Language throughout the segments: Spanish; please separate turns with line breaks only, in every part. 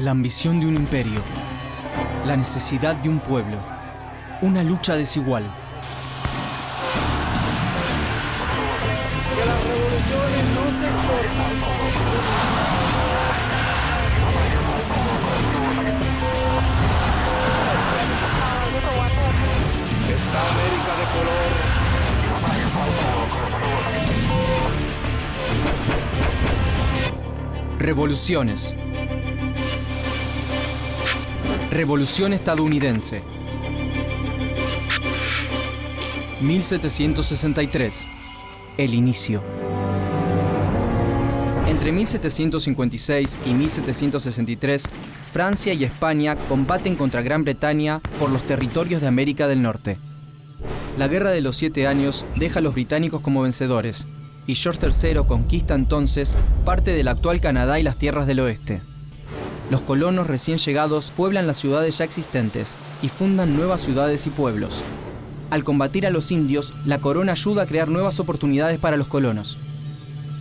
La ambición de un imperio, la necesidad de un pueblo, una lucha desigual.
Que las revoluciones no se exportan. Esta América de color.
Revoluciones. Revolución estadounidense. 1763. El inicio. Entre 1756 y 1763, Francia y España combaten contra Gran Bretaña por los territorios de América del Norte. La Guerra de los 7 Años deja a los británicos como vencedores, y George III conquista entonces parte del actual Canadá y las tierras del oeste. Los colonos recién llegados pueblan las ciudades ya existentes y fundan nuevas ciudades y pueblos. Al combatir a los indios, la corona ayuda a crear nuevas oportunidades para los colonos.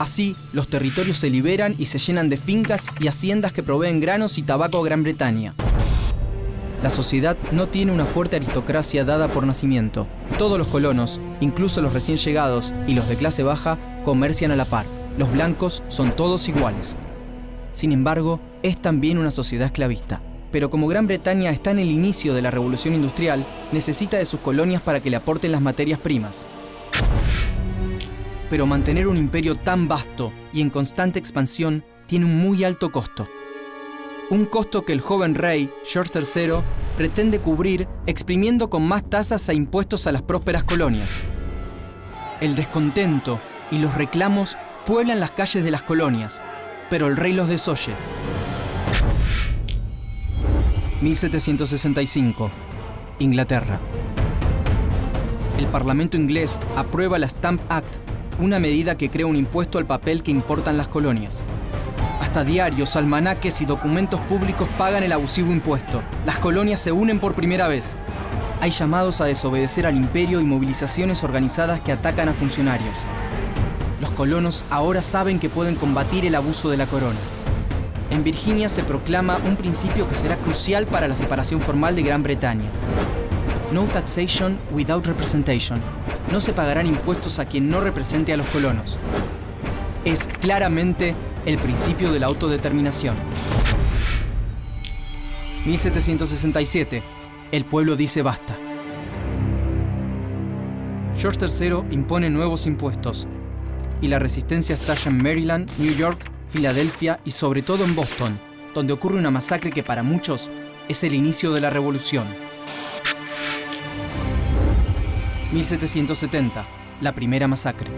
Así, los territorios se liberan y se llenan de fincas y haciendas que proveen granos y tabaco a Gran Bretaña. La sociedad no tiene una fuerte aristocracia dada por nacimiento. Todos los colonos, incluso los recién llegados y los de clase baja, comercian a la par. Los blancos son todos iguales. Sin embargo, es también una sociedad esclavista. Pero como Gran Bretaña está en el inicio de la revolución industrial, necesita de sus colonias para que le aporten las materias primas. Pero mantener un imperio tan vasto y en constante expansión tiene un muy alto costo. Un costo que el joven rey, George III, pretende cubrir exprimiendo con más tasas e impuestos a las prósperas colonias. El descontento y los reclamos pueblan las calles de las colonias, pero el rey los desoye. 1765. Inglaterra. El Parlamento inglés aprueba la Stamp Act, una medida que crea un impuesto al papel que importan las colonias. Hasta diarios, almanaques y documentos públicos pagan el abusivo impuesto. Las colonias se unen por primera vez. Hay llamados a desobedecer al imperio y movilizaciones organizadas que atacan a funcionarios. Los colonos ahora saben que pueden combatir el abuso de la corona. En Virginia se proclama un principio que será crucial para la separación formal de Gran Bretaña. No taxation without representation. No se pagarán impuestos a quien no represente a los colonos. Es claramente el principio de la autodeterminación. 1767. El pueblo dice basta. George III impone nuevos impuestos y la resistencia estalla en Maryland, New York, Filadelfia y sobre todo en Boston, donde ocurre una masacre que para muchos es el inicio de la revolución. 1770. La primera masacre.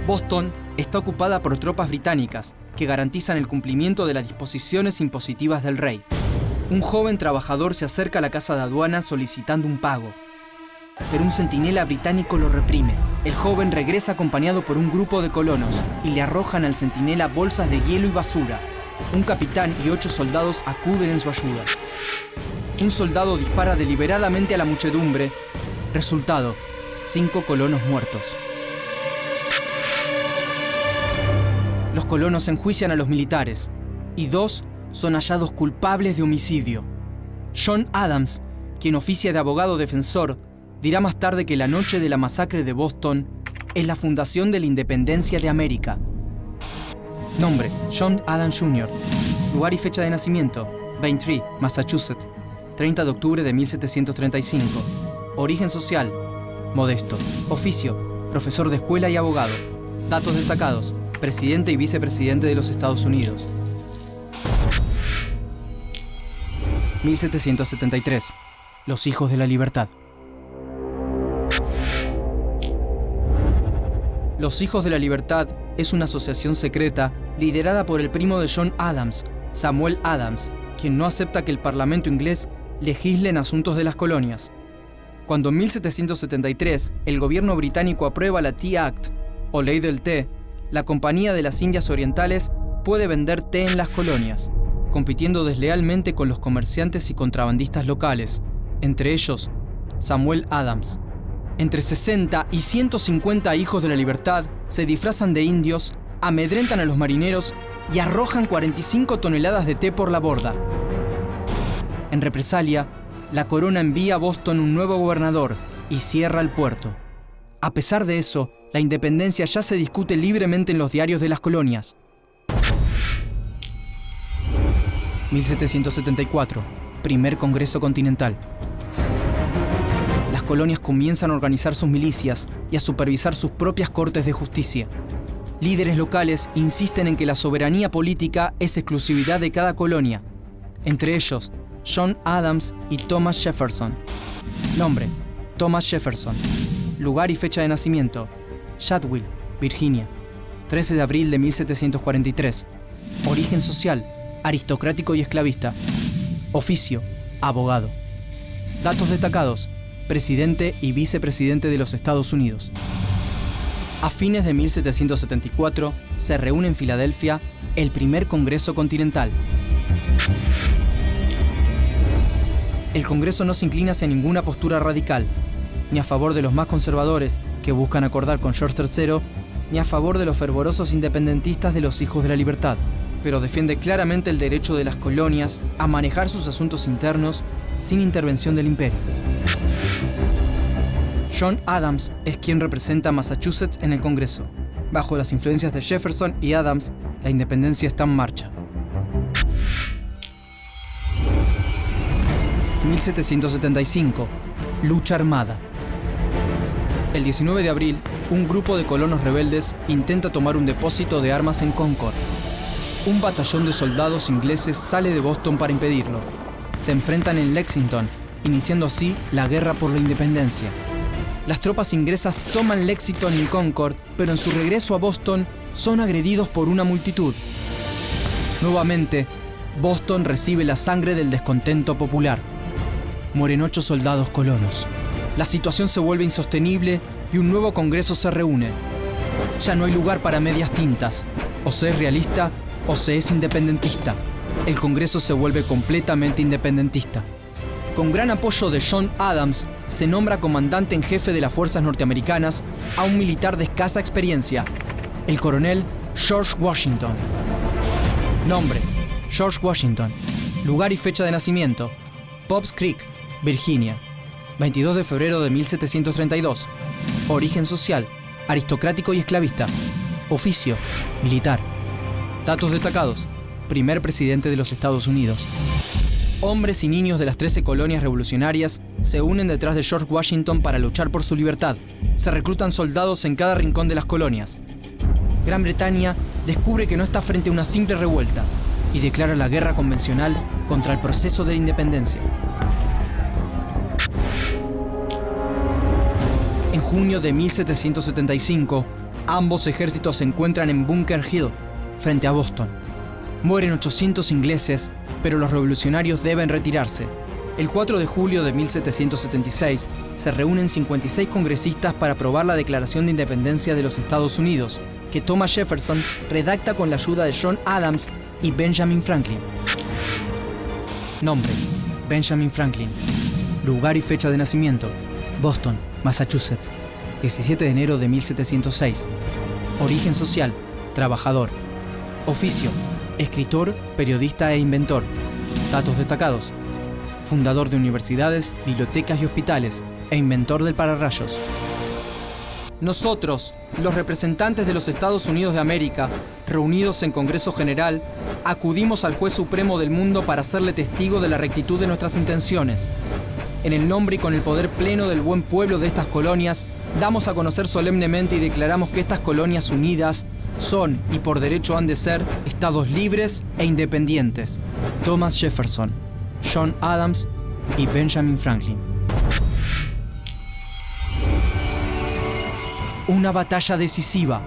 Boston está ocupada por tropas británicas que garantizan el cumplimiento de las disposiciones impositivas del rey. Un joven trabajador se acerca a la casa de aduana solicitando un pago, pero un centinela británico lo reprime. El joven regresa acompañado por un grupo de colonos y le arrojan al centinela bolsas de hielo y basura. Un capitán y 8 soldados acuden en su ayuda. Un soldado dispara deliberadamente a la muchedumbre. Resultado: 5 colonos muertos. Los colonos enjuician a los militares y 2 son hallados culpables de homicidio. John Adams, quien oficia de abogado defensor, dirá más tarde que la noche de la masacre de Boston es la fundación de la independencia de América. Nombre: John Adams Jr. Lugar y fecha de nacimiento: Braintree, Massachusetts, 30 de octubre de 1735. Origen social: modesto. Oficio: profesor de escuela y abogado. Datos destacados: presidente y vicepresidente de los Estados Unidos. 1773. Los hijos de la libertad. Los Hijos de la Libertad es una asociación secreta liderada por el primo de John Adams, Samuel Adams, quien no acepta que el Parlamento inglés legisle en asuntos de las colonias. Cuando en 1773 el gobierno británico aprueba la Tea Act, o Ley del Té, la Compañía de las Indias Orientales puede vender té en las colonias, compitiendo deslealmente con los comerciantes y contrabandistas locales, entre ellos Samuel Adams. Entre 60 y 150 hijos de la libertad se disfrazan de indios, amedrentan a los marineros y arrojan 45 toneladas de té por la borda. En represalia, la corona envía a Boston un nuevo gobernador y cierra el puerto. A pesar de eso, la independencia ya se discute libremente en los diarios de las colonias. 1774, primer Congreso Continental. Las colonias comienzan a organizar sus milicias y a supervisar sus propias cortes de justicia. Líderes locales insisten en que la soberanía política es exclusividad de cada colonia, entre ellos John Adams y Thomas Jefferson. Nombre: Thomas Jefferson. Lugar y fecha de nacimiento: Shadwell, Virginia, 13 de abril de 1743. Origen social: aristocrático y esclavista. Oficio: abogado. Datos destacados: presidente y vicepresidente de los Estados Unidos. A fines de 1774 se reúne en Filadelfia el primer Congreso Continental. El Congreso no se inclina hacia ninguna postura radical, ni a favor de los más conservadores que buscan acordar con George III, ni a favor de los fervorosos independentistas de los Hijos de la Libertad, pero defiende claramente el derecho de las colonias a manejar sus asuntos internos sin intervención del imperio. John Adams es quien representa a Massachusetts en el Congreso. Bajo las influencias de Jefferson y Adams, la independencia está en marcha. 1775. Lucha armada. El 19 de abril, un grupo de colonos rebeldes intenta tomar un depósito de armas en Concord. Un batallón de soldados ingleses sale de Boston para impedirlo. Se enfrentan en Lexington, iniciando así la guerra por la independencia. Las tropas inglesas toman Lexington y Concord, pero en su regreso a Boston son agredidos por una multitud. Nuevamente, Boston recibe la sangre del descontento popular. Mueren 8 soldados colonos. La situación se vuelve insostenible y un nuevo Congreso se reúne. Ya no hay lugar para medias tintas. O se es realista o se es independentista. El Congreso se vuelve completamente independentista. Con gran apoyo de John Adams, se nombra comandante en jefe de las fuerzas norteamericanas a un militar de escasa experiencia, el coronel George Washington. Nombre: George Washington. Lugar y fecha de nacimiento: Pops Creek, Virginia, 22 de febrero de 1732. Origen social: aristocrático y esclavista. Oficio: militar. Datos destacados: primer presidente de los Estados Unidos. Hombres y niños de las 13 colonias revolucionarias se unen detrás de George Washington para luchar por su libertad. Se reclutan soldados en cada rincón de las colonias. Gran Bretaña descubre que no está frente a una simple revuelta y declara la guerra convencional contra el proceso de la independencia. En junio de 1775, ambos ejércitos se encuentran en Bunker Hill, frente a Boston. Mueren 800 ingleses, pero los revolucionarios deben retirarse. El 4 de julio de 1776 se reúnen 56 congresistas para aprobar la Declaración de Independencia de los Estados Unidos, que Thomas Jefferson redacta con la ayuda de John Adams y Benjamin Franklin. Nombre: Benjamin Franklin. Lugar y fecha de nacimiento: Boston, Massachusetts, 17 de enero de 1706. Origen social: trabajador. Oficio: escritor, periodista e inventor. Datos destacados: fundador de universidades, bibliotecas y hospitales, e inventor del pararrayos. Nosotros, los representantes de los Estados Unidos de América, reunidos en Congreso General, acudimos al Juez Supremo del mundo para hacerle testigo de la rectitud de nuestras intenciones. En el nombre y con el poder pleno del buen pueblo de estas colonias, damos a conocer solemnemente y declaramos que estas colonias unidas son, y por derecho han de ser, estados libres e independientes. Thomas Jefferson, John Adams y Benjamin Franklin. Una batalla decisiva.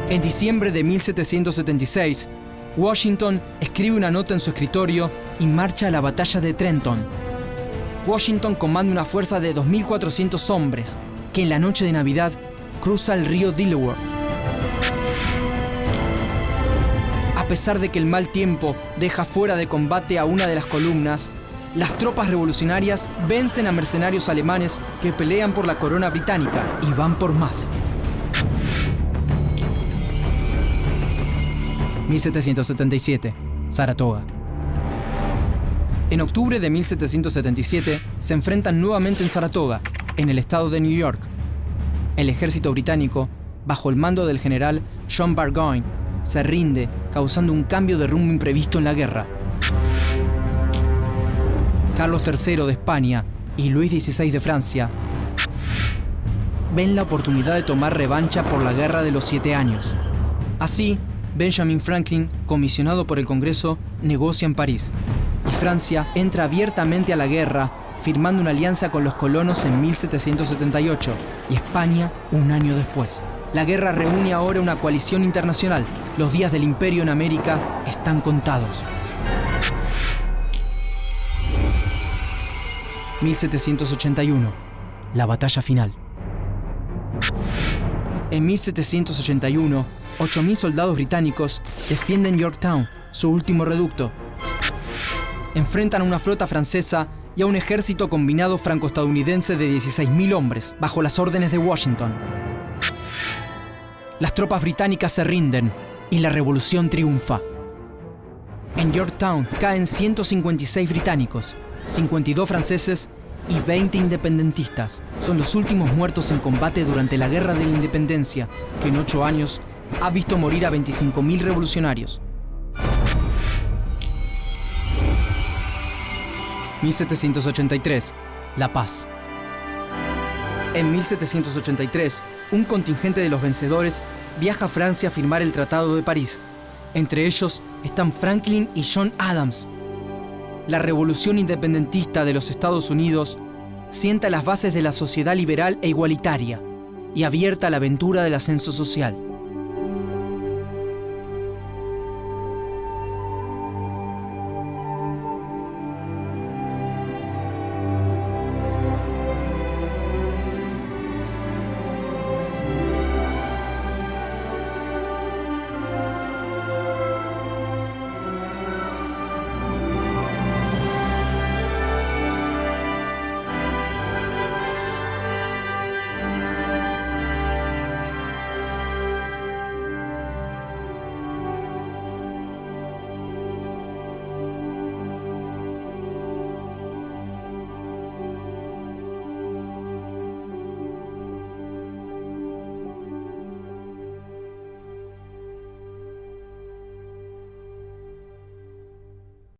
En diciembre de 1776, Washington escribe una nota en su escritorio y marcha a la batalla de Trenton. Washington comanda una fuerza de 2.400 hombres que en la noche de Navidad cruza el río Delaware. A pesar de que el mal tiempo deja fuera de combate a una de las columnas, las tropas revolucionarias vencen a mercenarios alemanes que pelean por la corona británica y van por más. 1777, Saratoga. En octubre de 1777 se enfrentan nuevamente en Saratoga, en el estado de New York. El ejército británico, bajo el mando del general John Burgoyne, se rinde, causando un cambio de rumbo imprevisto en la guerra. Carlos III de España y Luis XVI de Francia ven la oportunidad de tomar revancha por la Guerra de los 7 años. Así, Benjamin Franklin, comisionado por el Congreso, negocia en París, y Francia entra abiertamente a la guerra, firmando una alianza con los colonos en 1778 y España un año después. La guerra reúne ahora una coalición internacional. Los días del imperio en América están contados. 1781. La batalla final. En 1781, 8.000 soldados británicos defienden Yorktown, su último reducto. Enfrentan a una flota francesa y a un ejército combinado franco-estadounidense de 16.000 hombres, bajo las órdenes de Washington. Las tropas británicas se rinden y la revolución triunfa. En Yorktown caen 156 británicos, 52 franceses y 20 independentistas. Son los últimos muertos en combate durante la Guerra de la Independencia, que en 8 años ha visto morir a 25.000 revolucionarios. 1783. La paz. En 1783, un contingente de los vencedores viaja a Francia a firmar el Tratado de París. Entre ellos están Franklin y John Adams. La revolución independentista de los Estados Unidos sienta las bases de la sociedad liberal e igualitaria y abierta a la aventura del ascenso social.